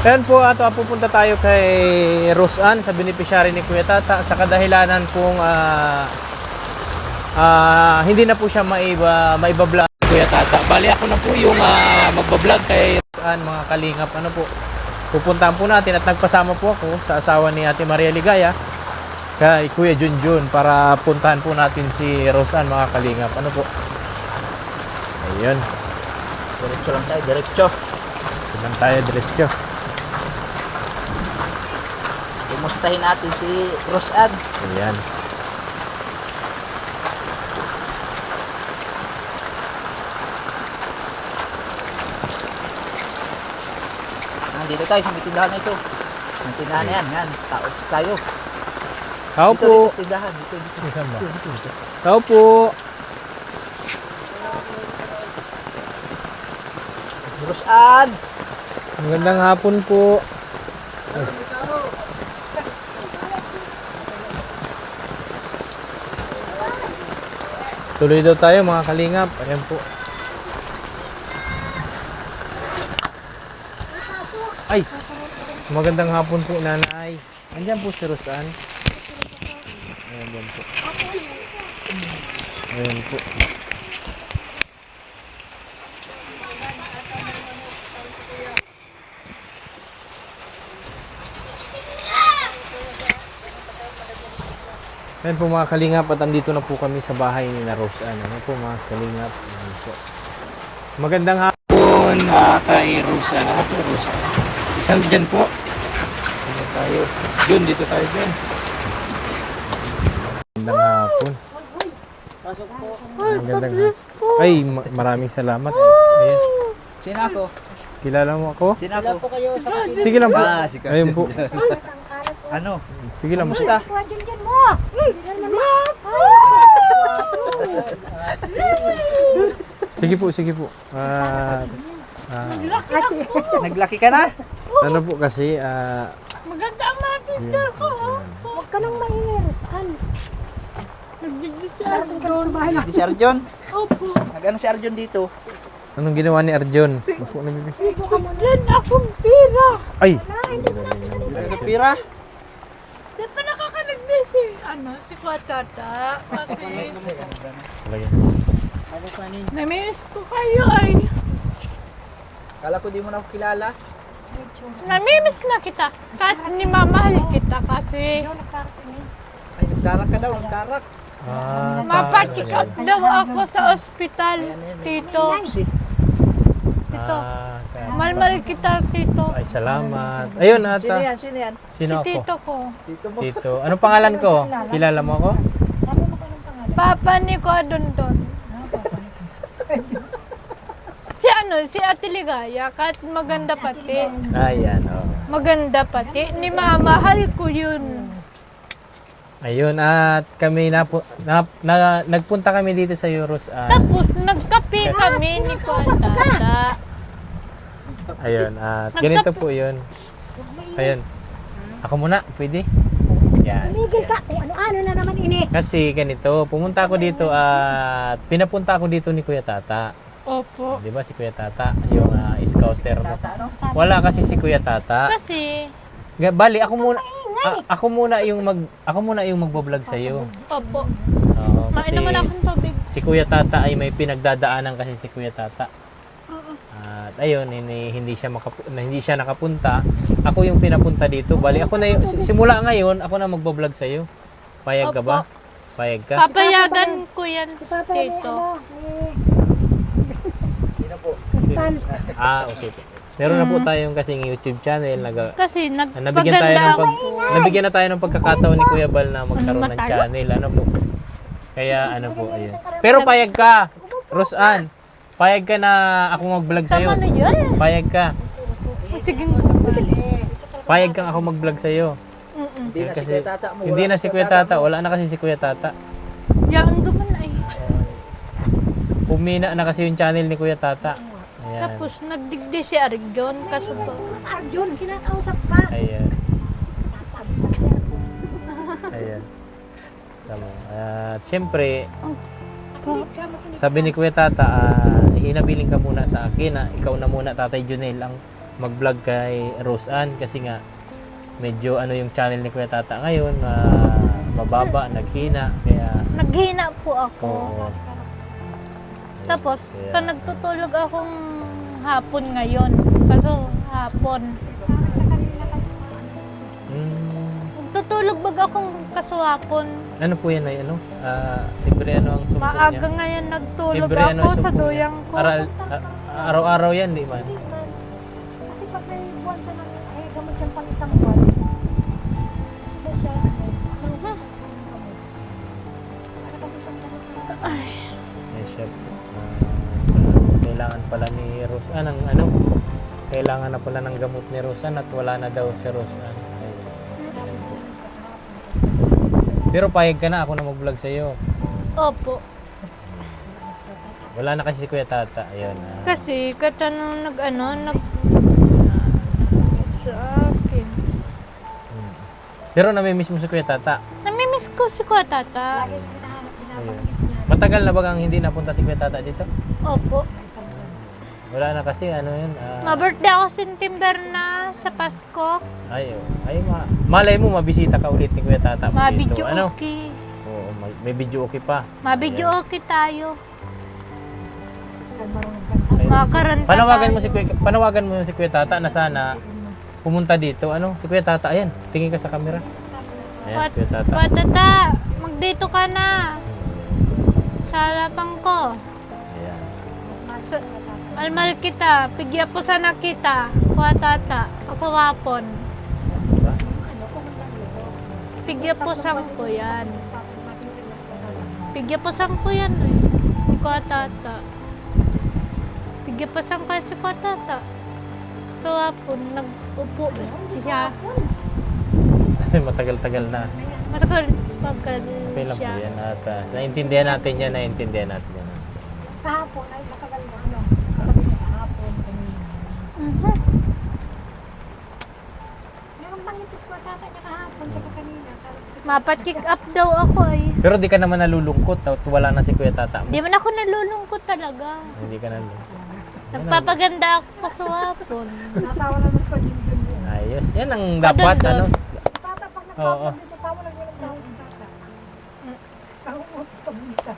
Ayan po, ato pupunta tayo kay Roseanne sa beneficiary ni Kuya Tata sa kadahilanan pong hindi na po siya maiba-vlog Kuya Tata. Bali ako na po yung magba-vlog kay Roseanne, mga kalingap. Ano po, pupuntahan po natin at nagpasama po ako sa asawa ni Ate Maria Ligaya kay Kuya Junjun para puntahan po natin si Roseanne, mga kalingap. Ano po, ayun, Diretso lang tayo, diretso. lang tayo diretso. Kumustahin natin si Roseanne. Ayan. Nandito tayo sa may tindahan na ito. Ang tindahan na yan, yan. Tao tayo. Tao Dito, po. dito sa tindahan. Dito. Saan ba? Tao po. Roseanne! Magandang hapon po. Tuloy daw tayo, mga kalingap. Ayan po. Ay! Magandang hapon po, nanay. Andiyan po si Roseanne. Ayan po. Ayan po. Ayan po, mga kalingap, at andito na po kami sa bahay ni na Roseanne. Ano po, mga kalingap? Ayan po. Magandang hapon kay Roseanne. Ano po, Roseanne? Saan dyan po? Dito tayo. Dun, dito tayo dyan. Magandang hapon. Magandang hapon. Ay, maraming salamat. Ayan. Sino ako? Kilala mo ako? Sino ako? Sige lang po. Si Ayun po. Ano? Sige lang. Kamusta? Dyan mo! Sige po, sige po. Kasi, Naglaki ka na? Ano po kasi, Maganda ang mga tinda ko. huwag ka nang maingay, Roseanne. Nagdidisyan Darating ka na sa bahay na. Di si Arjon? Opo. Nag-ano si Arjon dito? anong ginawa ni Arjon? Opo, nabibi. Bigyan akong pira. Ay! Pira? Di pa nakakalibre si, si Kwatata. Kasi, Lagyan. namiss ko kayo ay. Kala ko di mo na ako kilala. Namimiss na kita. Kahit ni mamahal kita kasi Ay, nagdarak ka daw, nagdarak. mapacheck up daw ako sa ospital, tito. Si Tito. Kaya. Malmal kita, tito. Ay, salamat. Ayun, Sino ata. yan? Sino yan? Sino Si ako? tito ko. Tito mo. Tito. Anong pangalan ko? Kilala mo ako? Tanong mo ka ng pangalan. Papa ni ko Adondon. Si Ate Ligaya, kahit maganda pati. Ayan, oh. Maganda pati. Ni mamahal ko yun. Ayun, at kami nagpunta kami dito sa Euros. Tapos nagkape kami ni Kwatata. Ayun, at ganito po yun. Ayun. Ako muna, pwede? Yan. Tumigil ka. Kung ano-ano na naman ini. Kasi ganito, pumunta ako dito at pinapunta ako dito ni Kuya Tata. Opo. Di ba si Kuya Tata, yung scouter mo. Tata, ano? Wala kasi si Kuya Tata. Kasi, Bali, ako muna yung magbo-vlog sa iyo. opo. Oo, Main kasi naman akong tubig. si Kuya Tata ay may pinagdadaanan kasi si Kuya Tata. At ayun, hindi siya nakapunta. Ako yung pinapunta dito. Bali, ako na yung, simula ngayon, ako na magbo-vlog sa iyo. Payag ka ba? Payag ka? Papayagan ko yan, tito. Sino po? Roseanne. Okay po. Meron na po tayong kasing YouTube channel. Kasi Nabigyan na tayo ng pagkakataon ni Kuya Bal na magkaroon ng Matalo? channel. Ano po? Kaya ano po, ayun. Pero payag ka, Roseanne. Payag ka na ako mag-vlog sa iyo. Tama na yun. Payag ka. Sige. Payag kang ako mag-vlog sa iyo. Hindi na si Kuya Tata mo. Hindi Wala na si Kuya Tata, wala na kasi si Kuya Tata. Yan, duman na eh. Humina na kasi yung channel ni Kuya Tata. Ayan. Tapos nagdigdi si Arigjon. Kaso po. Arjun, kinakausap ka. Ayan. Ayan. Tama. At siyempre, sabi ni Kuya Tata, hinabiling ka muna sa akin. Ikaw na muna, Tatay Junel, ang mag-vlog kay Rose Ann kasi nga medyo ano yung channel ni Kuya Tata ngayon, mababa, naghina, kaya Naghina po ako. oo. Tapos, Kaya- pa nagtutulog akong hapon ngayon. Kaso, hapon. Sa kanila kayo. Nagtutulog bag akong kaso hapon. Ano po yan ay ano? Libre ano ang sumpo Maaga niya? ngayon nagtulog Libre ano ako ang sa sumpo niya? duyang ko. Araw-araw yan, di man? Hindi man. Kasi pag may buwan siya ng ay gamot siyang pang isang buwan. Hindi siya nang isang gamot. Para kasi siyang gamot na Yes, chef. Kailangan pala ni Rose Ann ng ano? Kailangan na pala ng gamot ni Rose Ann at wala na daw si Rose Ann. Ayun. Ayan po. Pero payag ka na ako na mag-vlog sa iyo. Opo. Wala na kasi si Kuya Tata. Ayun. Kasi, katanong nag sa akin. Pero namimiss mo si Kuya Tata. Namimiss ko si Kuya Tata. lagi hinahanap, Ayun. binabanggit niya. Matagal na bagang hindi napunta si Kuya Tata dito? Opo. Isang buwan. Wala na kasi ano yun. Ma-birthday ako September na sa Pasko. Malay mo mabisita ka ulit ni Kuya Tata mo Mabidyo dito. Ano? okay. Oo, may video okay pa. Mabidyo okay tayo. Kaya marunong kanta. Ayun. Makaranta Panawagan mo si Kuya Tata na sana pumunta dito. Ano? Si Kuya Tata, ayan. Tingin ka sa camera. Ayan, si Kuya Tata. Kuya Tata, magdito ka na. Sa harapan ko. Ayan. Almal kita, pigya po sana kita. Kuya Tata, kasawapon. Diba? Ano, pumunta dito. Pigya po sang ko yan. Tapos matitigil sa kanila. Pigya po sang ko yan eh. Si Kuya Tata. Pigya po sang ka si Kuya Tata. Kasawapon, nag-upo siya. Matagal-tagal na. Matagal pagkal Okay lang po siya. yan. At naintindihan natin yan. Naintindihan natin yan. Kahapon ay matagal na ano. Sabi niya kahapon kanina. Mhm. Yung bangitis ko tata niya kahapon tsaka kanina. Mapacheck up daw ako eh. Pero di ka naman nalulungkot. At wala na si Kuya Tata mo. Di man ako nalulungkot talaga. Hindi ka nalulungkot. Nagpapaganda ako kasawapon. Natawa na mas ko Jun yun. Ayos. Yan ang dapat. Ano? Tata pag Oo. nagpapag dito tawa lang walang tao si tata. Tawa mo pag isa.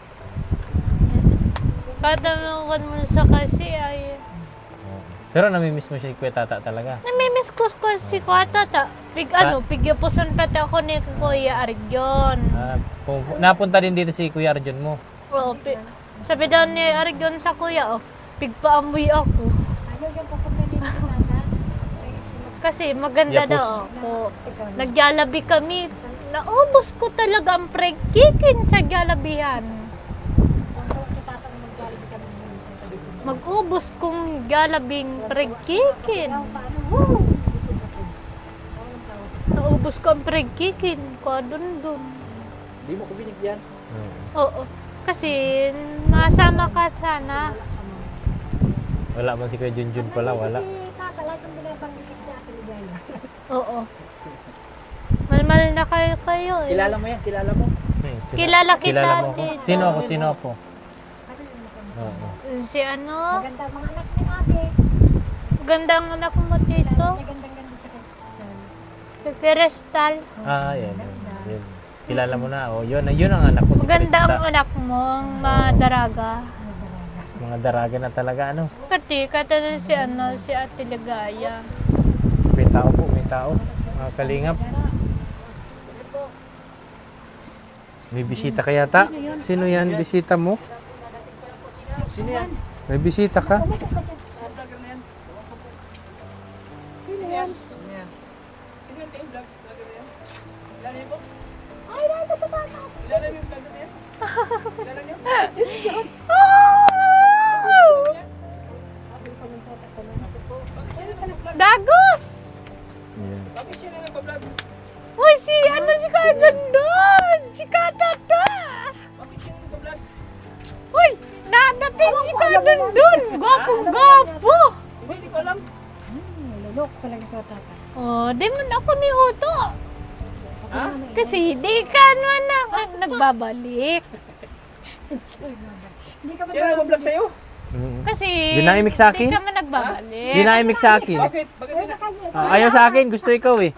Katanungan mo sa kasi ay Pero namimiss mo si Kuya Tata talaga. namimiss ko si Kuya Tata. Pigyapusan pati ako ni Kuya Arigyon. Napunta din dito si Kuya Arjun mo. Oo, sabi daw ni Arigyon sa kuya, pigpaamoy ako. Ayaw siyang papunta dito si tata. Kasi maganda Yapos. daw ako. Ikaw na. Nagjalabi kami. Naubos ko talaga ang pre-kikin sa jalabihan. Ang tawag si tata na mag-jollibee kami dito. Mag-ubos kong jalabing pre-kikin. Daw sa ano, woo! Busog ako. Walang tao si Naubos ko ang pre-kikin. Kadundun. Hindi mo ko binigyan. Oo. Kasi masama ka sana. Wala man si Kuya Junjun pala, wala. Kasi tata, lahat ng binabanggit sa akin ni Gaya. Oo. Malmal na kayo eh. Kilala mo yan, kilala mo. Kilala kita Kilala mo ako. dito. Sino ako? Sino ako? Sabi niya naman, Oo. Si ano? maganda ang mga anak ni ate. Ganda ang anak mo dito. Gandang-ganda sa kristal. Kristal. Yan. Yun. Kilala mo na. Oh, yun ang anak ko si Maganda ang Krista. anak mo, ang madaraga. Mga daraga na talaga, ano. Pati, kata si ano, si Ate Ligaya. May tao po, may tao. Mga kalingap. May bisita ka yata? Sino yan? Bisita mo? Sino yan? May bisita ka? Umupo ka dyan. Sino yan? Ay, dahil ka sa batas. Dagos! Yan. Uy, si ano si Kadandon! Si Kadada! Uy, nadating si Kadandon! Gwapo-gwapo! Lulok pala ni tata. Oh, di man ako ni Uto. Kasi di ka naman nagbabalik. Hindi ka ba Sino nag-vlog sa'yo? Kasi Dinamik sa akin? hindi ka man nagbabalik. Dinamik sa akin. Bakit? Bakit Sa kanya. Ayaw sa akin, gusto ikaw eh.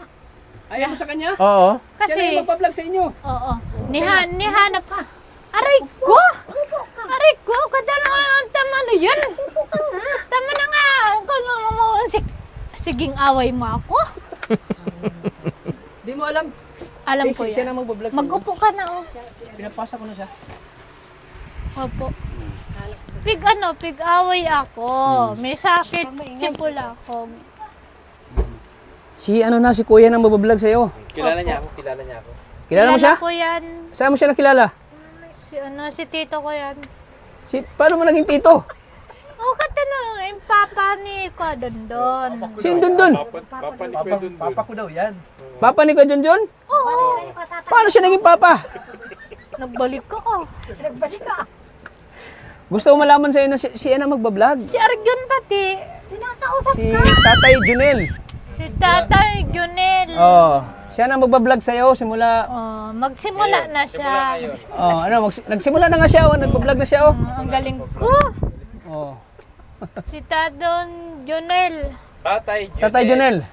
ayaw mo sa kanya? Oo. Siya na Kasi, yung magpa-vlog sa inyo. oo. Nihanap ka. Aray ko! Aray ko! Kadalaman tama na yan! Tama na nga! Siging away mo ako. Di mo alam. Alam Eh, ko siya yan. na magpa-vlog. Mag-upo ka na, oh. Pinapasa ko na siya. Opo. Pig away ako. May sakit, sipula ako. Si ano na, si kuya na magpa-vlog sa'yo. Kilala niya ako, kilala niya ako. Kilala mo siya? ko yan. Saan mo siya nakilala? Si tito ko yan. Paano mo naging tito? O, katanong, yung papa ni ko, Dondon. Sino Dundun? Papa ko daw yan. Papa ni Kuya Junjun? Oo, Paano siya naging papa? nagbalik ko. Nagbalik ka. Gusto ko malaman sa'yo na si Ana magbablog. Si Arjun pati. Tinakausap Si Tatay Junel. Si Tatay Junel. Oh, siya na magbablog sa'yo simula. Oh, magsimula na siya. Oh, ano, nagsimula na nga siya, oh, nagbablog na siya, oh. Ang galing ko. Oh. Si Tadon Junel. Tatay Junel,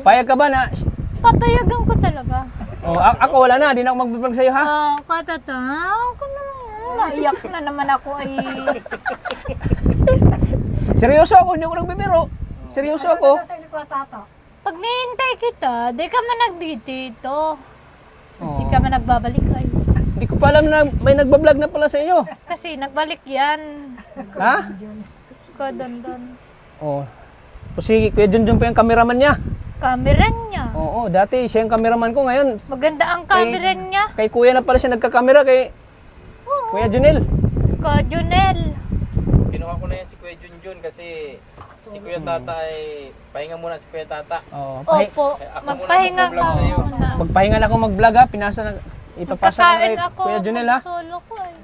payag ka ba na? Papayagan ko talaga. Oh, ako wala na, di na ako magbablog sa'yo, ha? Katata, ako naman. Naiyak na naman ako ay. Seryoso ako, hindi ako nagbibiro. Seryoso ako. sa inyo ko tata. Pag nihintay kita, di ka man nagditito. Di Oh. ka man nagbabalik ay. Hindi ko pa alam na may nagbablog na pala sa inyo. Kasi nagbalik yan. Ha? Ko Dondon. Oh. O si Kuya Junjun pa yung cameraman niya. Camera niya. Oo, dati siya yung cameraman ko ngayon. Maganda ang camera niya. Kay Kuya na pala siya nagkakamera kay Oo. Kuya Junel. Ko Junel. Kinuha ko na yan si Kuya Junjun kasi si Kuya Tata ay pahinga muna si Kuya Tata. Oh, Opo. ako muna Magpahinga ka mag-vlog sa'yo. muna. magpahinga na ako mag-vlog ha, ipapasa ko na kay Kakain ako. Kuya Junel ha. Solo ko eh.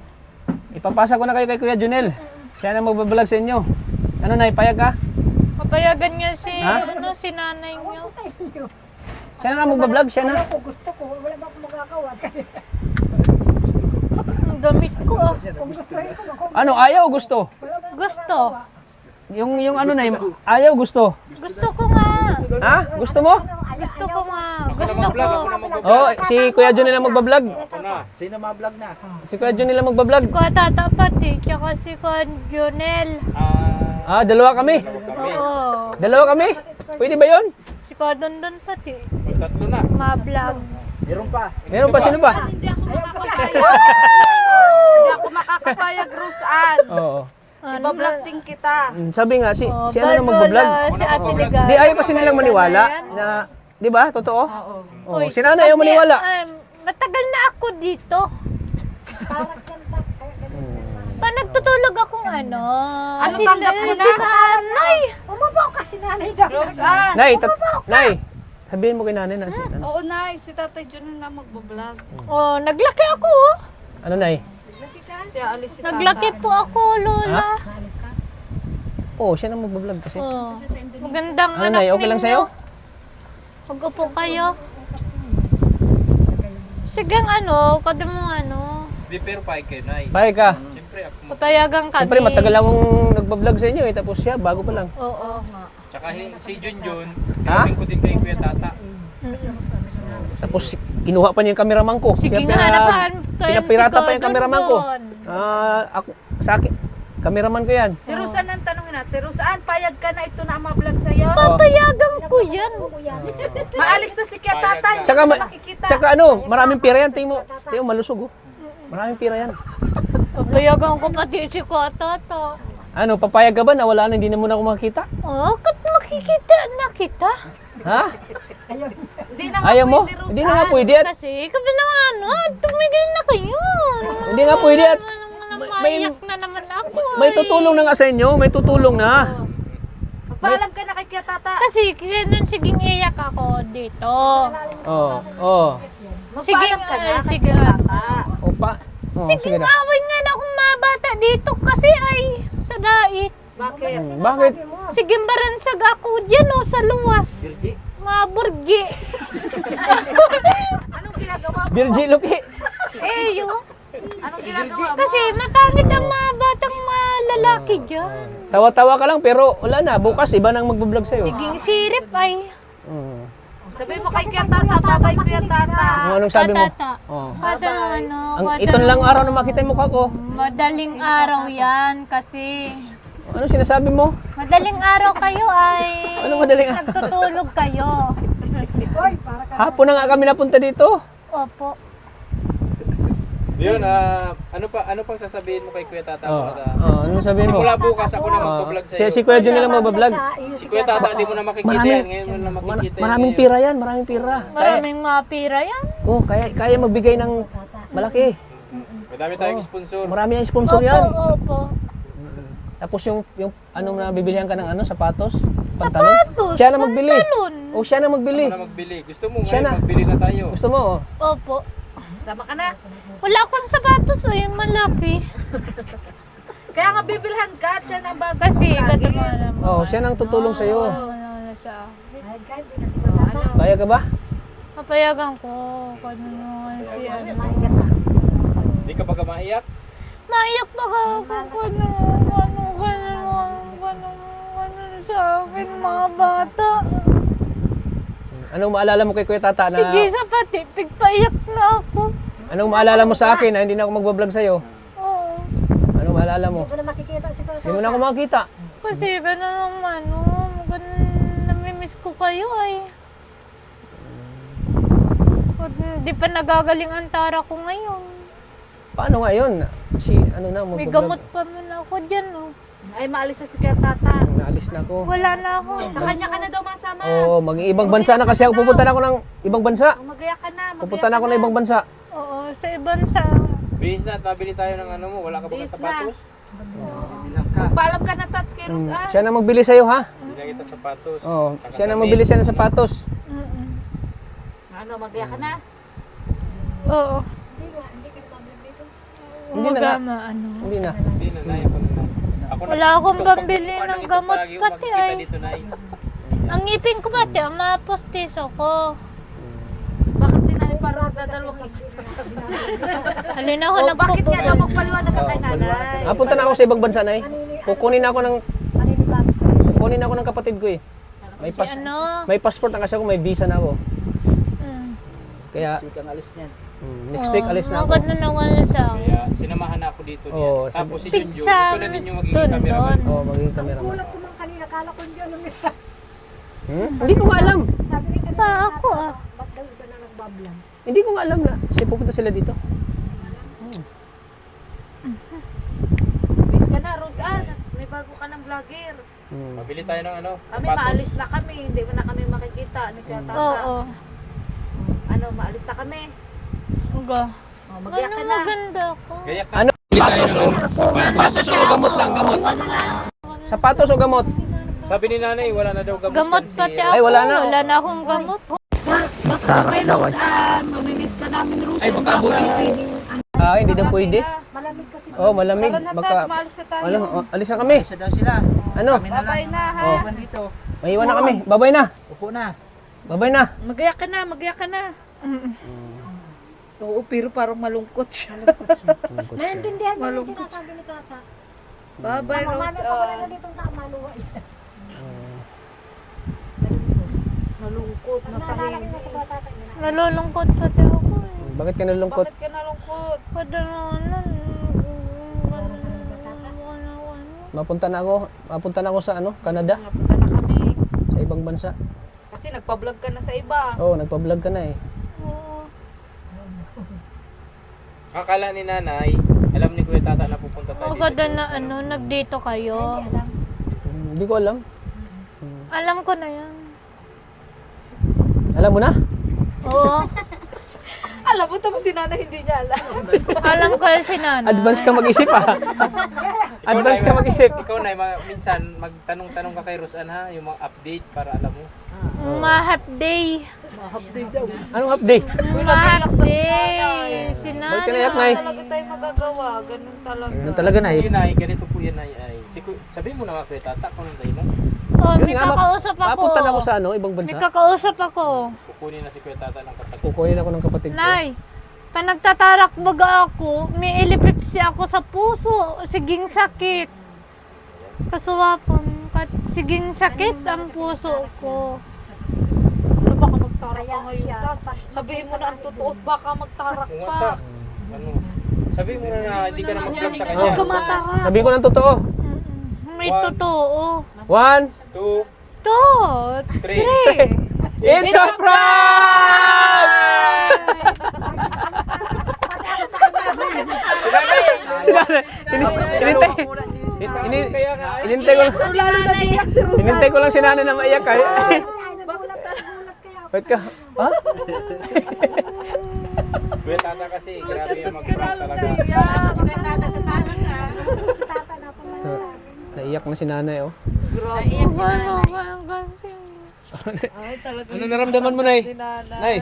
Ipapasa ko na kayo kay Kuya Junel. Siya na magbablog sa inyo. Ano na, ipayag ka? Papayagan niya si, Ha? si nanay niyo. Sa inyo. Siya na magbablog, siya na. Wala ko gusto ko. Wala ba akong magagawa? Ang gamit ko ah. Kung gustuhin ko, ako. Ano, ayaw o gusto? Gusto. Yung ano na, ayaw gusto. Gusto ko nga. Ha? Gusto mo? Gusto ko nga. Gusto ko. Oh, si Kuya Junel ang magbablog. Sino ma-vlog na? Si Kuya Junel ang magbablog. Si Kuya Tata pati, tsaka si Kuya Jonel. Ah, dalawa kami. Oo. Dalawa kami? Pwede ba yon? Si Kuya Dondon pati. Tatlo na. Ma-vlogs. Meron pa. Meron pa, sino ba? Hindi ako makakapayag. Hindi ako makakapayag, Rosan. Oo. Ibablog din kita. Sabi nga, si ano na Barbola, magbablog? Si Ate Ligaya. Di ayaw kasi nilang maniwala na, di ba? Totoo? Oo. Oh, si nanay ayaw maniwala. Matagal na ako dito. Parang kanta. Kaya ganyan. Pa nagtutulog akong ano. Ano, tanggap mo na? Si nanay. Umabaw ka si nanay daw. Rosan. Nay, sabihin mo kay nanay na si, ano? Oo, Nay. Si Tatay Jun na magbablog. Oh, naglaki ako. Oh. Ano, Nay? Siya alis si Tata. Naglaki po ako, Lola. Oo, siya na magbablog kasi. Oh. Magandang Ano, anak Nay? Okay lang sa'yo? Mag-upo kayo. Sige ano, kada mo ano. Di pero pahay kayo na. Bye ka. Siyempre ako. Papayagan kami. Siyempre, matagal akong nagbablog sa inyo eh. Tapos siya, bago pa lang. Oo. Tsaka si Junjun, Ha? tinawin ko din kay Kuya Tata. Tapos kinuha pa niya yung cameraman ko. Sige Siya nga, hanapan kayo pinapirata si pa yung cameraman ko. Gordon. Ako, sa akin, cameraman ko yan. Si Rosan ang tanongin natin. Rosan, payag ka na ito na ma-vlog sa'yo? Papayagan ko yan. Maalis na si Kuya Tatay. Tsaka, Makikita. tsaka ano, maraming pira yan. Tingin mo, malusog oh. Maraming pira yan. Papayagan ko pati si Kuya Tata. Ano, papayag ka ba na wala na, hindi na muna ako makakita? Oh, kat makikita na kita. Ha? Hindi na nga Ayaw mo? pwede, Rosan. Hindi na nga pwede at Kasi kami naman ano, tumigil na kayo. hindi nga pwede at Maiyak na naman ako. may tutulong na nga sa inyo, may tutulong na. Paalam ka na kay Kuya Tata. Kasi kailan siging iyak ako dito. Oo, oo. Magpaalam ka na kay sige. Kuya Tata. Opa. Oo, sige Siging na. away nga na akong mga bata dito kasi ay sa dait. Bakit? Bakit? Siging baransag ako dyan o sa luwas. Mga burgi. Anong ginagawa mo? Virgie Luki. Eh yun. Anong ginagawa mo? Kasi mapangit ang mga batang mga lalaki Sige dyan. Tawa-tawa ka lang pero wala na. Bukas iba nang magbablog sa'yo. Siging sirip ay. Sabi mo kay Kuya Tata, babay Kuya Tata. Anong sabi mo? Tata. Oh. Kada ano, Ito lang araw na makita yung mukha ko. madaling araw yan kasi Ano sinasabi mo? madaling araw kayo ay Ano madaling araw? nagtutulog kayo. Hapon na nga kami napunta dito. Opo. Yun, ano pang sasabihin mo kay Kuya Tata? Anong sabihin mo? Simula bukas ako na magpa-vlog sa'yo. Si Kuya Jun lang magbablog. Si Kuya Tata, di mo na makikita yan. Ngayon mo na makikita yan. Maraming pira yan, maraming pira. Maraming mga pira yan. Oh, kaya magbigay ng malaki. Madami tayong sponsor. Marami ang sponsor yan. Opo. Tapos yung ano na bibilihan ka ng ano, sapatos, Sapatos, Siya na magbili. pantalon. O siya na magbili. Ako na magbili. Gusto mo Siya ngayon na. magbili na tayo. Gusto mo? Oh. Opo. Sama ka na. Wala akong sapatos o yung malaki. Kaya nga bibilhan ka at siya na bago. Kasi lagi. gato mo alam mo. Oh, siya nang tutulong sa iyo. Ano siya. Ay, kahit di na si Kuya Tata. Kaya ka ba? Papayagan ko. Kung ano naman si ano. Maingat ka. Di ka ba maiyak? Maiyak pa ako kung ano sa akin mga bata. Anong maalala mo kay Kuya Tata na Sige sa pati, pigpaiyak na ako. Anong maalala mo sa akin na hindi na ako magbablog sa iyo? Oo. Anong maalala mo? Hindi ko na makikita si Kuya Hindi mo Tata. na ako makita. Kasi gano'n naman, namimiss ko kayo ay. Hindi pa nagagaling ang tara ko ngayon. Paano nga yun? Si ano na May magbablog. gamot pa man ako dyan, oh. Ay, maalis na si Kuya Tata. Naalis na ako. Wala na ako. Sa kanya ka na daw masama. Oo, mag-ibang bansa na kasi ako. Pupunta na ako ng ibang bansa. Magaya ka na. Pupunta na ako ng ibang bansa. Oo, sa ibang sa... Bihis na at mabili tayo ng ano mo. Wala ka ba Bihis ng sapatos? Bilang ka. Paalam ka na Tats kay Rose ah. Siya na magbili sa iyo, ha? Hindi na kita sapatos. Oo, Saka siya na damit. magbili siya ng sapatos. Mm-mm. Ano, magaya ka na. Oo. Hindi ka na dito. Hindi na nga. Magama, ano. Hindi na. Hindi na, Nay. Ako na, Nay. Ako na. Wala akong Ito, pambili pag- ng ito gamot palagi yung pati, makikita ay. dito, Nay. Ang ngipin ko pati, ang mapostis ako. Bakit sinanay parang nagdadalawang isip? Halina ako, Oh, bakit nga daw nagpupunta. magpaliwanag ka kay nanay? Punta na ako sa ibang bansa, Nay. Kukunin ako ng kapatid ko eh. May Si ano? may passport na kasi ako, may visa na ako. Mm. Kaya Sikang alis niyan. next week alis na ako. Maganda na wala siya. Kaya sinamahan na ako dito niya. Oo, Tapos si Junjun, Pigsam, ito na din yung magiging cameraman. stundon. Oh, magiging cameraman. Kulang ko man kanina. Kala ko hindi alam nila. Hindi ko nga alam. Sabi ni Pa ako ah. ba't daw iba na nagbablang? Hindi ko nga alam na kasi pupunta sila dito. Bis ka na, Rose ah. May bago ka ng vlogger. Mabili tayo ng ano, Kami sapatos. maalis na kami. Hindi mo na kami makikita ni Kuya Tata. Oo. Ano, maalis na kami. Uga. Oh, magaya Ano ka na. maganda ako. Gayak na. Ano? Sapatos o gamot lang, gamot. Sapatos o gamot? Sabi ni nanay, wala na daw gamot. Gamot yan si- pati ako. Ay, wala na. Wala na akong gamot. Babay, Rose ah. Mamimiss ka namin, Rose. Ay, Hindi na pwede. Malamig kasi. Oh, malamig. Tara na, Tats. Baka Maalis na tayo. alis na kami. Isa daw sila. Ano? Kami na lang. Babay na, ha? Oh. Iwan dito. Maiwan na kami. Babay na. Upo na. Babay na. Magaya ka na, magaya ka na. Oo, pero parang malungkot siya. Naiintindihan mo yung sinasabi ni Tata. Bye-bye, Rose. Mamamana pa pala na ditong tamaluwa. Malungkot, Naalala ko na sa Kuya Tata. Nalulungkot pati ako eh. Bakit ka nalungkot? Bakit ka nalungkot? Pwede na ano. Mapunta na ako sa ano, Canada, Napunta na kami. sa ibang bansa. Kasi nagpa-vlog ka na sa iba. Oh, nagpa-vlog ka na eh. Oo. Akala ni nanay, alam ni Kuya Tata na pupunta tayo dito. Maganda na ano, nagdito kayo. Hindi ko alam. Alam ko na yan. Alam mo na? Oo. Alam mo, tapos si Nana hindi niya alam. Alam ko yan si Nana. Advance ka mag-isip ah. Advance ka mag-isip. Ikaw na, minsan magtanong-tanong ka kay Rosan ha, yung mga update para alam mo. Half day. Anong update? Half day. Si Bakit Nana. ka naiyak, Nay? Talaga tayo magagawa. Ganun talaga. Ganun talaga na eh. Kasi nay, ganito po yan ay. Sabihin mo na nga Kuya Tata, kung ano sa'yo mo. Oh, Yun may nga, kakausap ako. Papunta na ako sa ano, ibang May bansa. kakausap ako. Kukunin na si Kuya Tata ng kapatid. Kukunin ako ng kapatid ko. Nay, pag nagtatarak baga ako, may ilipipsi ako sa puso. Siging sakit. Kaso hapon, siging sakit ang puso ko. Ano baka magtarak ka ngayon, Tat? Sabihin mo na ang totoo, baka magtarak pa. Ano? Sabi mo na hindi ka na mag-vlog sa kanya. Huwag ka matarak. Sabihin ko ng totoo. May totoo. 1, 2, 2, 3. it's a prank! Sinanay, hinintay ko lang si nanay na maiyak ay. Ba't ka? Ha? Kuya Tata kasi, grabe yung mag-prank talaga. So, naiyak na si nanay oh. Ano naramdaman mo, Nay? Nay?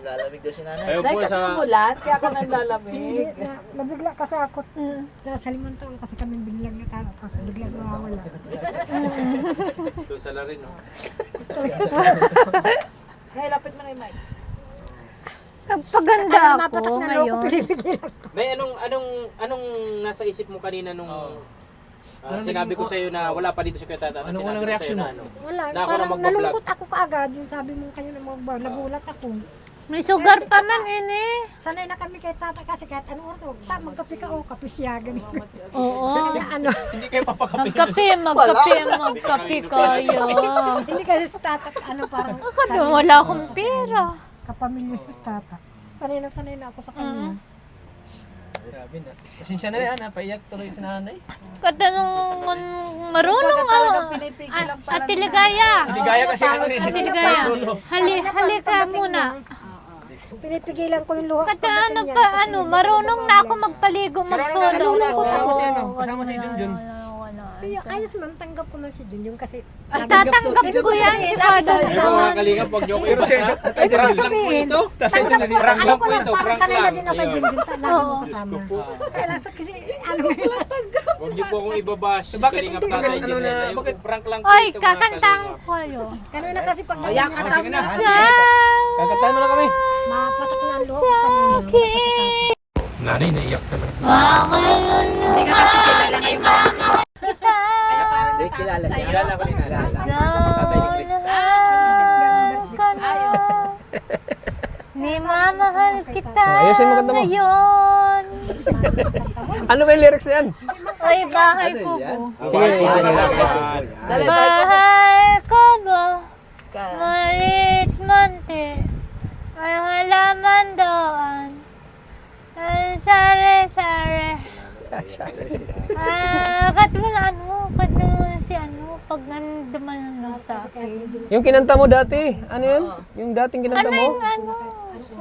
Lalamig daw si nanay. Ayaw Dahil po kasi sa... umulan, kaya ka naglalamig. Nabigla kasi ako. Nasa 5 taon kasi kami biglang natalo. Tapos biglang nawawala. Ito sa larin, no? Hey, lapit mo na yung mic. Nagpaganda ako ngayon. May anong nasa isip mo kanina nung sinabi ko sa iyo na wala pa dito si Kuya Tata? Anong unang reaksyon mo? Wala. Na ako na Parang magbablog. nalungkot ako kaagad. Yung sabi mo kayo na mag-vlog. Nagulat ako. May sugar pa man ini. Sanay na kami kay Tata kasi kahit anong oras. Magkape ka o kape siya. Ganun. Oo. Kaya ano. Hindi kayo papakapi. Magkape kayo. Hindi kasi si Tata ano parang. Ako wala akong pera. Kapamilya si Tata. Sanay na ako sa kanya. Grabe na. Pasensya na yan, napaiyak tuloy si nanay. Katanong marunong Talagang ako. pinipigil ang Sa Tiligaya. Ligaya kasi ano rin. Sa Tiligaya. Halika muna. Pinipigilan ko yung luha. Kata marunong na ako magpaligo, magsolo. Kasama si ano, kasama si Junjun. Ayos man, tanggap ko man si Junjun kasi Tatanggap ko yan si Kada. Pero mga kalingap, huwag niyo ko ibasa. Prank lang po ito. Prank lang po ito, parang prank sanay na lang. din ako kay Junjun. Lagi mo kasama. Kaya lang kasi ano Huwag niyo po akong ibabash. Bakit Kalingap hindi ka tatay ano din na- nila. bakit- Prank lang po Ay, ito mga kakantahan kalingap. ko kayo. kanina kasi pag Ayan, katam na. Kakantahan mo na kami. mapatak na ang luha ko kanina. Kasi Tata. Nanay, naiyak talaga. Hindi ka kasi kilala ni Mama. Hindi kilala niya. Kilala ko ni nanay. Tatay ni Krista. Ni mamahal kita Ayusin mo kanta mo. ngayon. Ano ba yung lyrics na yan? Ay, bahay ko po. Sige, sige. Dali, Bahay ko ba? Malit manti. Ay halaman doon. Ay sare-sare. Kat mo si pag nandaman na sa akin. Yung kinanta mo dati, ano yun? Yung dating kinanta mo?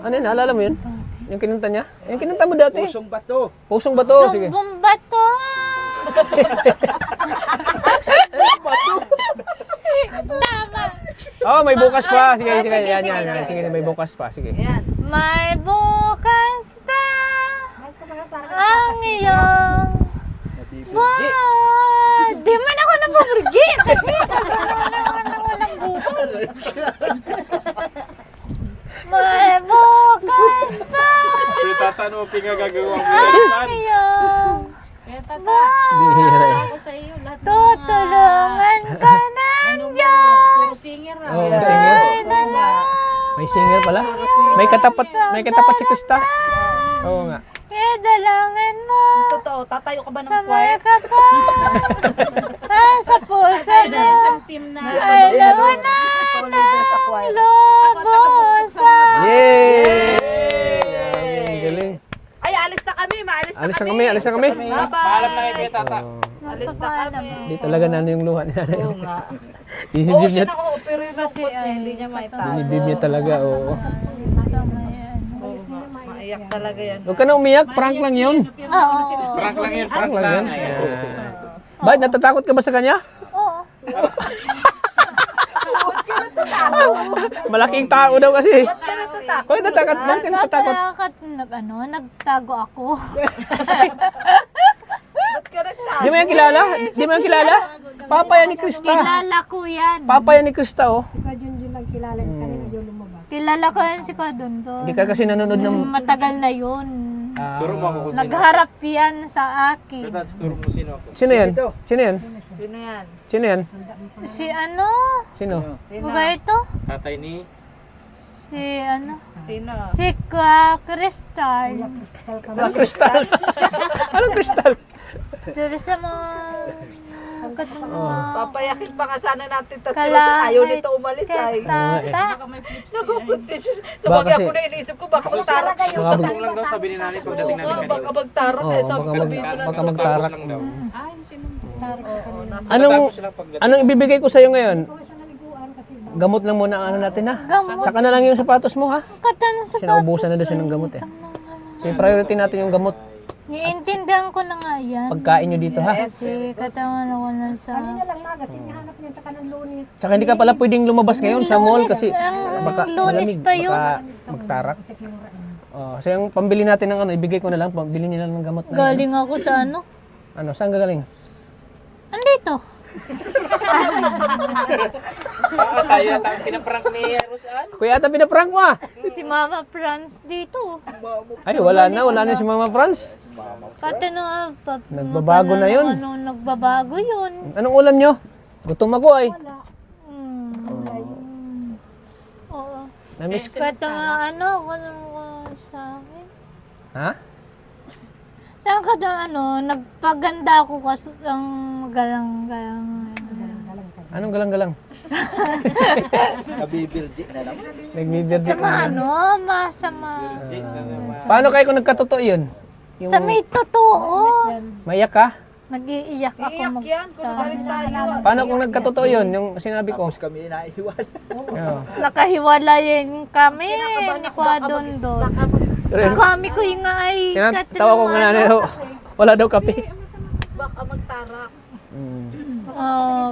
Ano yun? Naalala mo yun? Yung kinanta niya? Yung kinanta mo dati? Pusong bato. Pusong bato. Sige. Sumbong bato. Tama. Oh, may bukas pa. Sige, sige. Yan, yan, yan. Sige, may bukas pa. Sige. Ayan. May bukas pa Mas ka mga parang ang iyong buwan. Di man ako nabuburgi kasi nagkaroon ako ng bukas. May bukas pa Si Tata, ano mo pinagagawang ang pinalisan? iyong Bihira eh. buwan. Tutulungan ka ng Diyos. Oh, may singer. May singer pala. May katapat si Krista. Oo nga. Idalangin mo. Totoo, tatayo ka ba ng Sa choir? ka pa. Sa puso mo. Ay nawala Libre sa choir. lobo sa Yay! Ang galing. Ay, alis na kami. Maalis na Alis na kami. kami, alis na kami. Bye-bye. Paalam na kay Kuya Tata. Alis na kami. Di talaga nano yung luha ni nanay. Oo nga. Oo, Dinibib siya niya. na pero yung lungkot niya, hindi niya maitago. Dinibib niya talaga, oo. Oo nga, maiyak talaga yan. Huwag ka na umiyak, prank lang yun. Oo. Prank lang yun, Prank prank lang lang. yun. Ayan. Bakit natatakot ka ba sa kanya? Oo. Malaking tao daw kasi. Ba't ka natatakot? Hoy, natatakot. Bakit ka natatakot? Nagtago ako. Ba't ka nagtatakot? Di mo yan kilala? Di mo yan kilala? Papa yan ni Krista. Kilala ko yan. Papa yan ni Krista, oh. si Kuya Junjun lang kilala niya kanina yung lumabas. Kilala ko yan si Kadundo. Hindi ka kasi nanonood ng... Matagal na yun. Turo mo ako kung sino. Nagharap yan sa akin. Tats, turo mo sino ako. Sino yan? Sino yan? Sino yan? Sino yan? Si ano? Sino? Sino? Roberto? Tatay ni... Si ano? Sino? Si Crystal. Anong kristal? Anong kristal? Dito sa mga... Papayakin pa nga sana natin tatlo Kala- sa ayaw nito umalis ay. Tata. Sa Baka bagay kasi- ako na iniisip ko, baka magtarak kayo sa Turo lang daw sabi ni nanay pagdating namin kanina. baka magtarak Oo, eh. Sabi baka, sabihin mo baka lang. magtarak. lang daw. Anong, Matapos silang pagdating. anong ibibigay ko sa'yo ngayon? Oo, siya naliguan kasi Gamot lang muna ang ano natin ha? Gamot. Saka na lang yung sapatos mo ha? Katan sa Sinaubusan na doon siya ng gamot eh. So yung priority natin yung gamot. Iintindihan ko na nga yan. Pagkain nyo dito ha? Kasi katawan ako lang sa... kanina lang magasin nihanap niya tsaka ng Lunes. Tsaka hindi ka pala pwedeng lumabas ngayon sa mall kasi Ang baka Lunes malamig, pa yun. baka magtarak. So yung pambili natin ng ano, ibigay ko na lang, pambili nila ng gamot na. Galing ako sa ano? Ano, saan gagaling? Andito. Tayo at ang pinaprank ni Rosal. Kuya ata pinaprank mo ah! Si Mama Franz dito. Ay, wala na si Mama Franz. Kata Nagbabago na yun. Ano, nagbabago yun. Anong ulam nyo? Gutom ako ay. Oo. Namiss ko. Kata nga ano, kung sa akin. Ha? Saan ka ano, nagpaganda ako kasi ang magalang-galang. Anong galang-galang? Nabibildi na lang. Nagbibirdi Sa ka na. ano, masama. Paano kayo kung nagkatotoo yun? Sa may totoo. Maiyak ka? Nag-iiyak ako Iyak yan kung umalis tayo. Paano kung nagkatotoo yun? Yung sinabi ko. Tapos kami naiiwan. Oo. Nakahiwalayin kami ni Kwadondon. Kami ko yung nga ay Tawa ko nga nanay daw. Wala daw kape. Baka magtarak.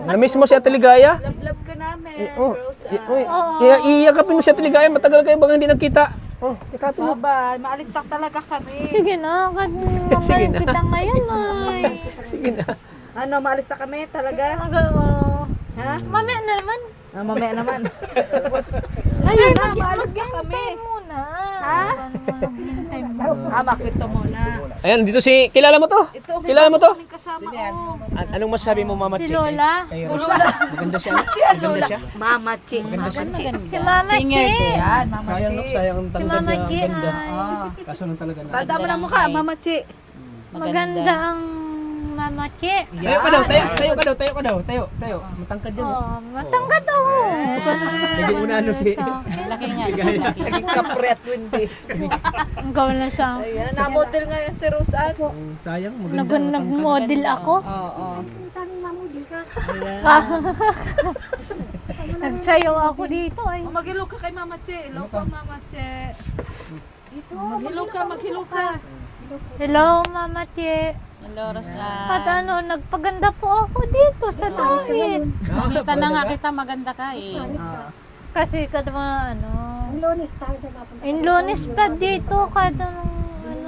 Namiss mo si Ate Ligaya? Love ka namin, Oh, Rosa. uy, kaya iiyakapin mo si Ate Ligaya. Matagal kayo bang hindi nagkita? Oh, yakapin mo. Bye-bye. Maalis tak talaga kami. Sige na, Sige mahal na. kita ngayon ay. Sige na. Ano, maalis na kami talaga? Ha? Mamaya na naman. Mamaya naman. Ngayon na, maalis na kami. Maghintay muna. Ha? Maghintay muna. Makita mo na. Ayan, dito si... Kilala mo to? Ito, may Kilala mo to? kaming kasama. Oh. Anong masabi mo, Mama Si Chick? Lola. Kay Rosa? Maganda siya. Maganda siya. Mama Chi. Si Mama Chi. Yan, Mama Sayang, Chi. no? Sayang ang Si tangkad Mama niya. Chi Ang ganda. ay. Kaso nang talaga na. Tanda mo lang mukha, Mama Chi. Maganda ang Mama Chi. Tayo ka daw, tayo ka daw. Tayo. Matangkad yan. Oh, matanggad ako. Naging una ano si... Naging kapre at windy. Ang gawin lang sa Ayan, na-model nga yan si Rosa. Sayang, maganda. nag-model ako. Oo. Sinasabing mamudi ka. Nagsayaw ako dito ay. Maghilo ka kay Mama Chi. Hello ka, Mama Chi. Maghilo ka. Hello, Mama Chi. Hello, Rosa. At ano, nagpaganda po ako dito sa Dawit. Kita na nga kita, maganda ka eh. Kasi kada mga ano, Ang Lunes tayo sa napunta. yung Lunes pa dito, kada nung ano,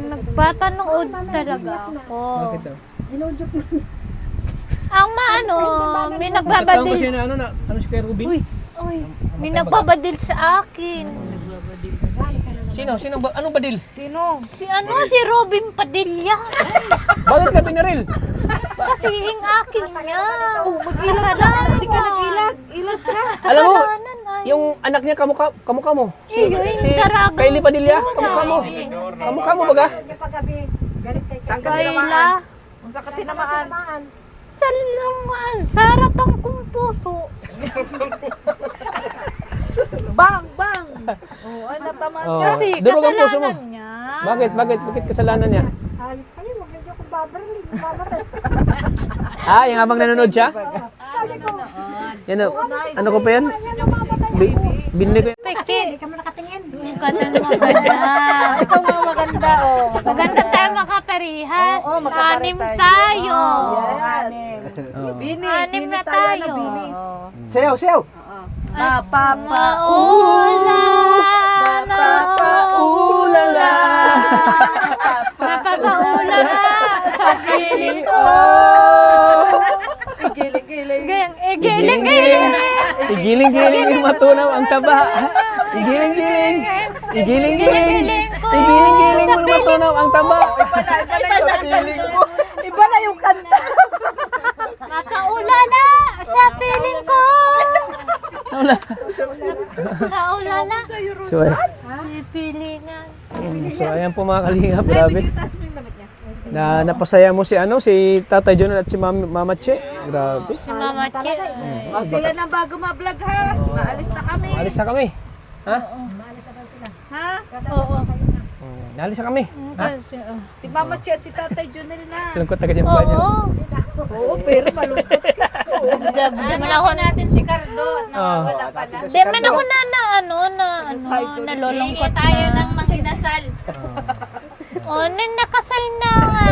nagpapanood talaga ako. Bakit daw? Inudyok na. Ang maano, may Nagtawang nagbabadil. kasi na ano si Kuya Ruben? Uy, may nagbabadil sa akin. Sino? Anong badil? Sino? Si Robin Padilla. Bakit ka pinaril? Kasi yung akin niya. Mag-ilag ka. Hindi ka nag-ilag. Ilag ka. Alam mo, Kasalanan ay. yung anak niya kamukha mo. yung Darago. Kylie Padilla, kamukha mo. Kamukha mo baga? Kaya paggabi, galit kayo. Saan ka Kayla. tinamaan? Kung saan ka tinamaan? Tamaan. Sa lungan, sa harapang kong puso. Bang! Bang! Oh, ay, natamaan Oh. ka. Kasi Durog ang puso mo. kasalanan niya. Bakit? Bakit kasalanan niya? Ay, huwag niyo akong babaril. Babaril. Yung habang nanonood siya? Sabi ko, Yan, ano ko pa yan? Binili ko yan. Peki, hindi ka man nakatingin. yung katan maganda. Ikaw mga maganda, oh. Maganda tayo makaparihas. Oo, magkapare Anim tayo. tayo. Yes. Bini. Anim Bini na tayo na tayo. bini. Sayaw! Mapapaulan. Mapapaulan. Mapapaulan sa piling ko. Giling-giling. Giling-giling. Igiling-giling yung matunaw ang taba. Igiling-giling. Igiling-giling. Igiling-giling mo naman tunaw ang taba. Iba na yung kanta. Makaulala sa piling ko. Wala. Kaulala. So, Pilingan. so ayan po mga kalingap, grabe. Taas mo yung damit niya. Na napasaya mo si si Tatay John at si Mama Che. Grabe. Si Mama Che. O sila na bago ma-vlog ha. Maalis na kami. Alis na kami. Ha? Ha? Oo. Alis na kami. Si Mama Che at si Tatay Junel na. Alam ko taga dyan ba niya? Oo. Oo, pero malungkot ka. Di man ako natin si Cardo at nawawala pala. Di man ako nalulungkot na. makinasal. O, nakasal na nga.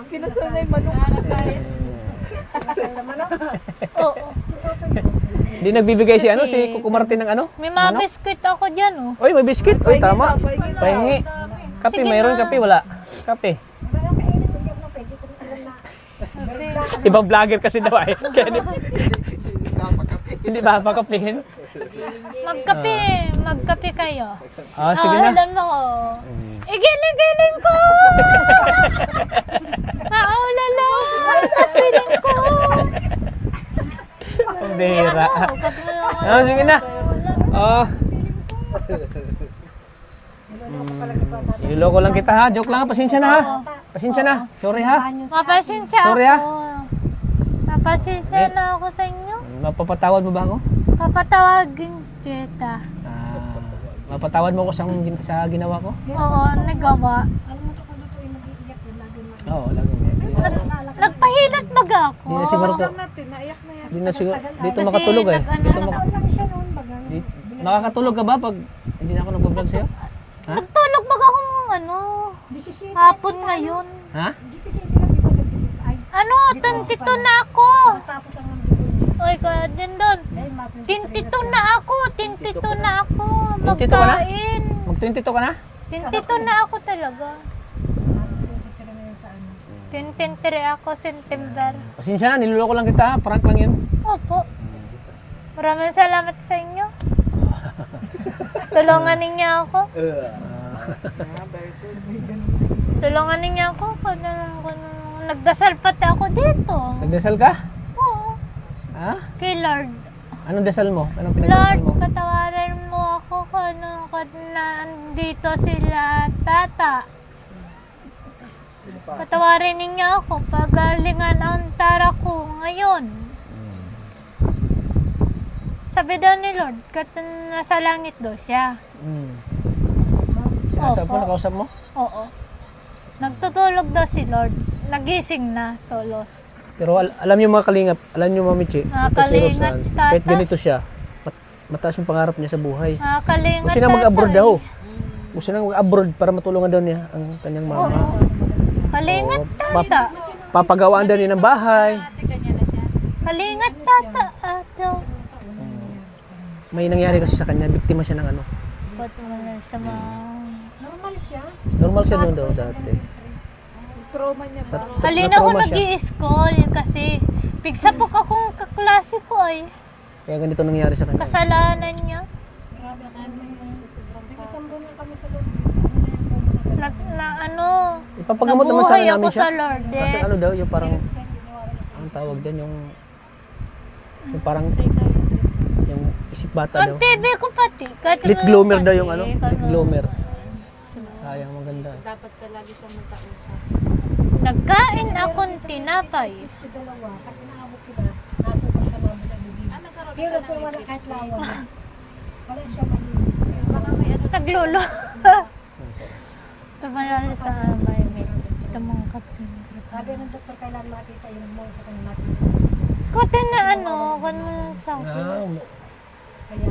Kinasal na yung manok. Oo. Hindi nagbibigay si si Kuko Martin ng May mga biskuit ako dyan, oh. Oy, may biscuit. Oy, tama. Pahingi na. Pahingi. Kape, Sige mayroon na. kape, wala. Kape. Kaya kainit ko yung pwede ko alam na. Kasi, Ibang vlogger kasi daw ay. Kaya hindi ba pakapihin? magkape kayo. Ah, sige na. Alam mo ko. Igiling-giling ko! Naulala sa piling ko! Pambira. Kape mo ako. Ah, sige na. Oh. Niloloko lang kita ha. Joke lang ha. Pasensya na ha. Pasensya na. Sorry ha. Mapasensya Sorry, ako. Mapasensya na ako sa inyo. Mapapatawad mo ba ako? Papatawagin kita. Mapatawad mo ako sa ginawa ko? Oo, nagawa. Oo, lagi mo. Nagpahilat baga ako. Hindi na siguro to. Lang natin, naiyak na yan. Hindi na siguro. Dito Kasi makatulog eh. Dito Taon lang siya noon baga. makakatulog ka ba pag hindi na ako nagbablog sa'yo? Ha? Nagtulog baga akong 17 hapon ngayon. Ha? 17 lang di ba nag-debut? Ay, Tantito na ako. tapos lang ng debut. Oy, kaya din doon. Dahil mga 23 Tintito na ako. Tintito na ako. 22 ka na? Magkain. Mag-22 ka na? Tintito na ako talaga. na yun sa ano. Tintintere ako September. Pasensya na, niloloko lang kita ha. Prank lang yun. Opo. Maraming salamat sa inyo. Tulungan ninyo ako. Tulungan ninyo ako. Nagdasal pati ako dito. Nagdasal ka? Oo. Ha? Kay Lord. Anong dasal mo? Anong Lord, pinagdasal mo? patawarin mo ako kung nandito sila tata. Patawarin ninyo ako. Pagalingan ang tara ko ngayon. Sabi daw ni Lord, nasa langit daw siya. Nakausap mo? Opo. Nakausap mo? Oo. Nagtutulog daw si Lord. Nagising na, tolos. Pero alam niyo mga kalingap, alam niyo Mami Che, Mga ito si kalingap, Rosan, tatas. kahit ganito siya, mataas yung pangarap niya sa buhay. Kalingat Gusto niya mag-abroad tatay. daw. Gusto niya mag-abroad para matulungan daw niya ang kanyang mama. Oo. Kalingat Oo. tata. Papagawaan daw niya ng bahay. Kalingat tata. Ato. May nangyari kasi sa kanya, biktima siya ng ano. Ba't mo na sa mga... Normal siya. Normal siya noon daw dati. Trauma niya ba? Kalina ako Na-trauma siya. nag-i-school kasi pigsapok akong kaklase ko ay Kaya ganito nangyari sa kanya. kasalanan niya. Isang buwan lang kami sa loob. Isa Ano, Ipapagamot naman sana nabuhay namin ako siya. sa Lourdes. Kasi ano daw, yung parang, ang tawag dyan, yung parang, yung isip bata daw. Ang TV ko pati. Kahit Late ano bloomer daw pati, yung ano, kahit late ano. bloomer. Sayang, maganda. Dapat ka lagi sa magkausap. Nagkain akong tinapay. si dalawa. Pag inaabot sila, naso pa siya mabula bibig. Pero so wala kahit lawa. Wala siya malinis. Baka may ano. Naglulo. Tumalala sa may tamang kape. Sabi ng doktor, kailangan makita yung mo sa kanya natin. Kote na ano, ganun sa akin. Ah, Kaya,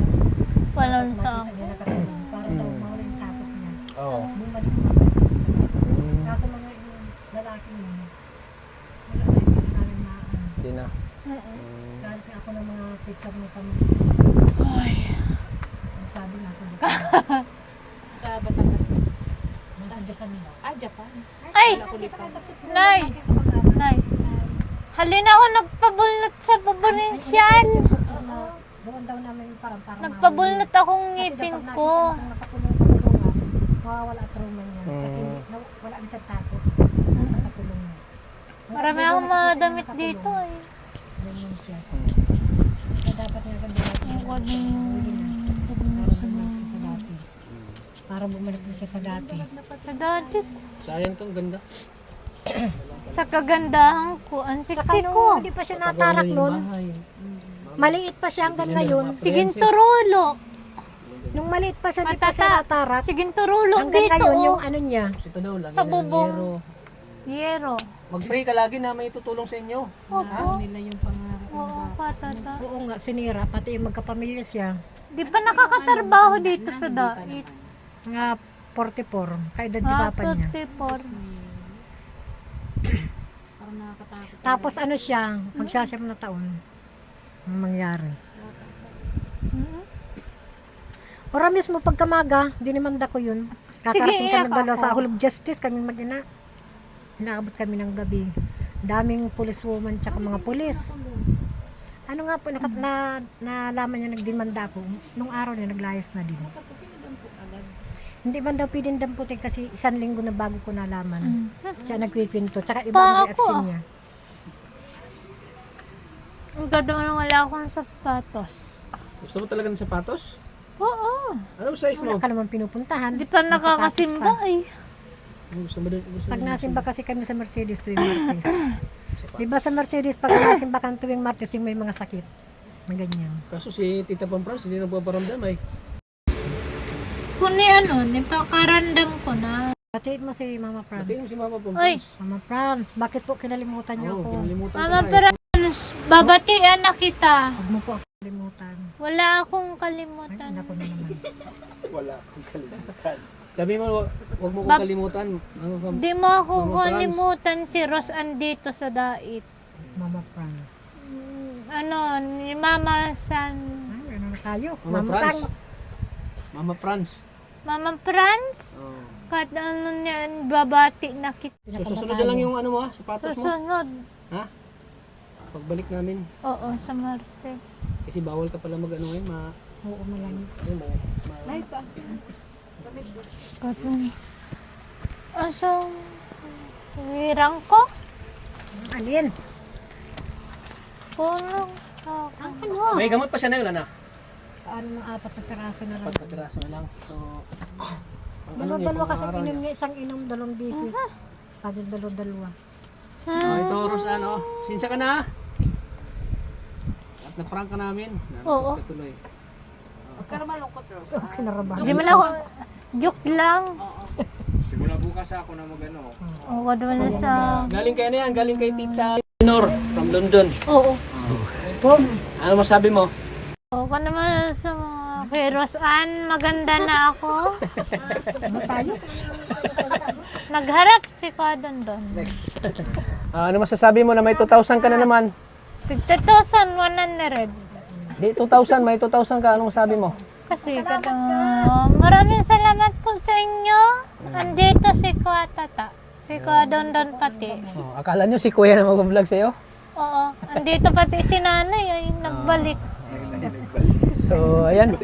Walang sa makita akin. niya nakarating. Para daw mawala yung takot niya. oo. Bumalik mo naman. Kaso mga yung lalaki mo, wala na yung namin na ano. Hindi na. Kahit nga ako ng mga picture niya sa mga Ay. sabi nga sa Sa Batangas. nasa Japan nila. Japan. Ay! Nay! Nay! Halina ako nagpabulot sa paborinsyal. Doon daw namin parang Nagpabulnot akong ngipin ko. Nakakulong sa kulungan, mawawala at trauma niya. Kasi wala na sa takot. Nakakulong niya. Marami akong mga damit dito eh. Ganyan siya. Kaya dapat nga ganda Ang kwadong sa dati. Para bumalik na siya sa dati. sa dati. Sayang tong ganda. Sa kagandahan ko, ang Saka sexy nung ko. hindi pa siya natarak nun, maliit pa siya hanggang ngayon. Siging turulo. Nung maliit pa siya, hindi pa Matata. siya natarak. Siging turulo Hanggang dito. ngayon, yung Oh. ano niya. Ito daw, lagi Sa na ng bubong. yero. Yero. Mag-pray ka lagi na may tutulong sa inyo. Opo. Nila yung pangarap. Oo, katata. Oo nga, sinira. Pati yung magkapamilya siya. Di pa nakakatrabaho dito sa dait. Nga 44. Kaedad ni papa niya. 34. Tapos ano siya, magsasiyam na taon. Ang mangyari. Ora mismo pagkamaga, dinimanda ko yun. Kakarating Sige, kami iyak dalawa ako. sa Hall of Justice, kami mag-ina. Inaabot kami ng gabi. Daming policewoman tsaka mga pulis. Ano nga po, nalaman niya nagdimanda ako. Nung araw niya, naglayas na din. Hindi man daw pwedeng damputin kasi 1 linggo na bago ko nalaman. Siya nagkikwento. Tsaka iba ang Pa reaction ako. niya. Ang ganda mo nang wala akong sapatos. Gusto mo talaga ng sapatos? Oo. Anong size mo? Wala ka naman pinupuntahan. Di pa May sapatos nakakasimba pa. eh. Gusto mo din? Gusto Pag mo din? nasimba kasi kami sa Mercedes tuwing Martes. Di ba sa Mercedes, pag nasimba ka tuwing Martes, yung may mga sakit. Na ganyan. Kaso si Tita Pampras, hindi nagpaparamdam ay. Kung ni ano, nipakarandam ko na. Batiin mo si Mama Franz. Batiin mo si Mama Oy, Pampras. Mama Franz, bakit po kinalimutan niyo Oo, ako? kinalimutan ko Mama na eh. Franz, babatian na kita. Huwag mo po ako kalimutan. Wala akong Ay, kalimutan. anak ko na naman. Sabi mo, wag mo ko Bab- kalimutan. Mama Pampras. Di mo ako Mama Franz. kalimutan si Ros andito sa dait. Mama Franz. Ano, ni Mama San... Ay, ano na tayo? Mama Mama Franz. Sang. Mama Franz. Mama Franz? Oh. Kahit ano niyan, babati na kita. So, susunod na lang yung ano mo ha, sapatos mo. Susunod. Ha? Pagbalik namin. Oo, sa Martes. Kasi bawal ka pala mag ano ngayon, Oo, malamig. Katun. Asa? Wirang ko? Alin? Punong ako. Ano? May gamot pa siya na yun, ana. Paano mga 4 na peraso na lang? 4 piraso na lang. So, ang ano niya, Dalawa kasi pang-araw inom niya. niya, isang inom, 2 beses. Kada dalawa. Oh, ito, Rosan, oh. Sinsya ka na. At na-prank ka namin. Oo. Katuloy. Huwag ka na malungkot, Rose. Kinarabahan. Hindi mo lang ako. Joke lang. Simula bukas ako na magano. Oo, kada na sa... Galing kay ano yan? Galing kay Tita Nor from London. Oo. Ano masabi mo? Oo, ka naman sa mga kay Rosan, maganda na ako. Nagharap si Kadondon. Ano masasabi mo na may 2,000 ka na naman? 50,100. Di, 2,000. May 2,000 ka. Ano masabi mo? Kasi maraming salamat po sa inyo. Andito si Kuatata. Si Kadondon pati. Oh, akala nyo si Kuya na mag-vlog sa'yo? Oo, andito pati si nanay ay nagbalik. So, ayan.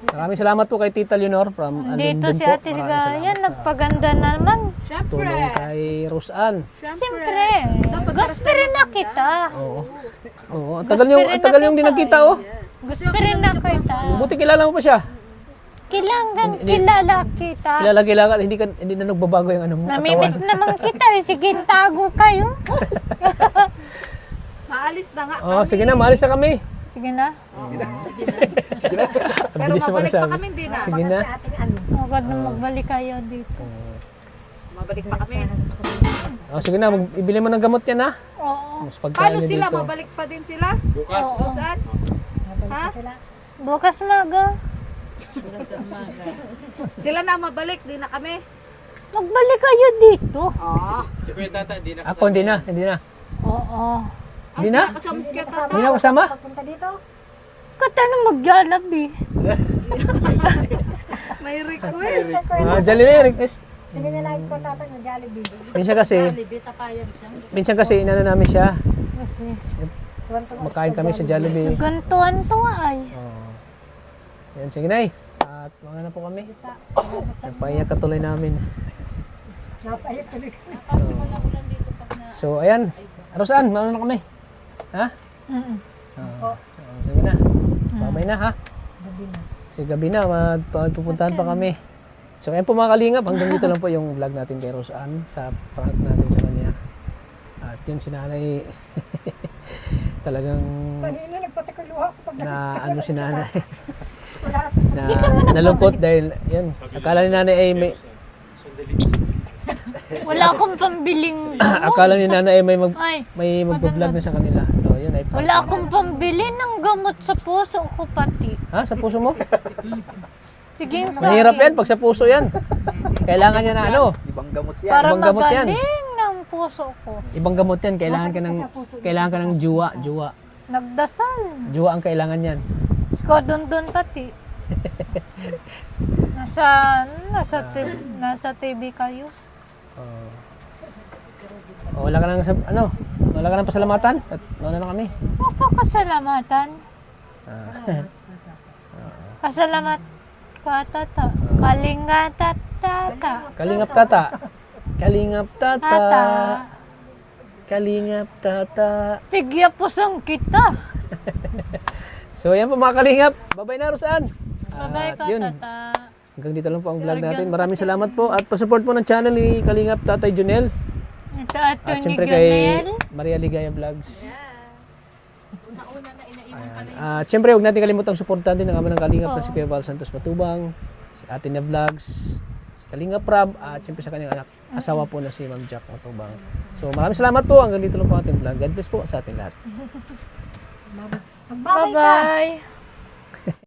Maraming salamat po kay Tita Leonor from Andito London si po. Ate Maraming Ligaya, salamat sa nagpaganda naman. tulong kay Rosan. Siyempre, gusto rin na kita. Oo. Oo, ang tagal yung di nagkita, oh. Gusto rin na kita. Buti kilala mo pa siya. Kailangan kilala kita. Kilala at hindi na nagbabago yung ano mo. Namimiss naman kita eh. Sige, tago kayo. Maalis na nga. Oh, sige na, maalis na kami. Sige na. Pero Bilis mo mabalik pa nasabi. kami, hindi na. Sige na. Sa ating ano. Huwag na magbalik kayo dito. Mabalik pa kami. Oh, sige na, ibili mo ng gamot yan, ha? Oo. Mas pagkain Paano niyo sila? dito. Mabalik pa din sila? Bukas. Oo. Saan? Ha? Sila. Bukas maga. Sila na mabalik, di na kami. Magbalik kayo dito. Ah. Si Kuya Tata, di na Ako, hindi na. Oo. Hindi na? Kasama si Kuya Hindi Tata. na kasama? Pagpunta dito, Kata na magyalabi. May request. Jollibee, request. tingin nila yung kontata ng Jollibee. Minsan kasi inano namin siya. Kasi Tuwan-tuwa. Makain kami sa Jollibee. gantuan to ay. Oh. Yan, sige Nay. At mga na po kami. Nagpahinga katuloy namin. Napaiyak tuloy. So, ayan. Rosan, mauna na kami. Ha? Sige na. Babay na ha. Kasi gabi na, pupuntahan pa kami. So, ayan po mga kalingap. Hanggang dito lang po yung vlog natin kay Rosan sa prank natin sa kanya. At yun, si nanay talagang Kanina nagpatakuluha ko pag na ano si nanay. wala na nalungkot dahil yun, akala ni nanay ay may Wala akong pambiling akala ni nanay ay Ay, may magbo-vlog na sa kanila. So yun ay wala akong pambili ng gamot sa puso ko pati. Ha, sa puso mo? Sige sa Mahirap yan pag sa puso yan. Kailangan niya na ano, Ibang gamot yan. para ibang gamot yan. magaling ng puso ko. ibang gamot yan, kailangan ka ng juwa. Nagdasal. Juwa ang kailangan yan. Skodon pati. Nasa TV kayo. Wala ka nang wala ka nang pasalamatan at nauna na kami. Mapakasalamatan. Pasalamat ko tata. Kalinga tata. Kalingap tata. Kalingap tata. Tata. Kalingap tata. Pigya pusong kita. So yan po mga kalingap. Bye-bye na Rosan. Babay At ka yun, tata. hanggang dito lang po ang vlog natin. Maraming salamat po at pa-support po ng channel ni Kalingap Tatay Junel. Ito At ni siyempre kay Jonel. Maria Ligaya Vlogs. At siyempre huwag natin kalimutang suportahan din ang ama ng Kalingap na si Kuya Val Santos Matubang, si Ate na Vlogs, si Kalingap Rab, at siyempre sa kanyang anak, asawa po na si Ma'am Jack Matubang. So maraming salamat po. Hanggang dito lang po ang ating vlog. God bless po sa ating lahat. Magbabay ka. Bye-bye.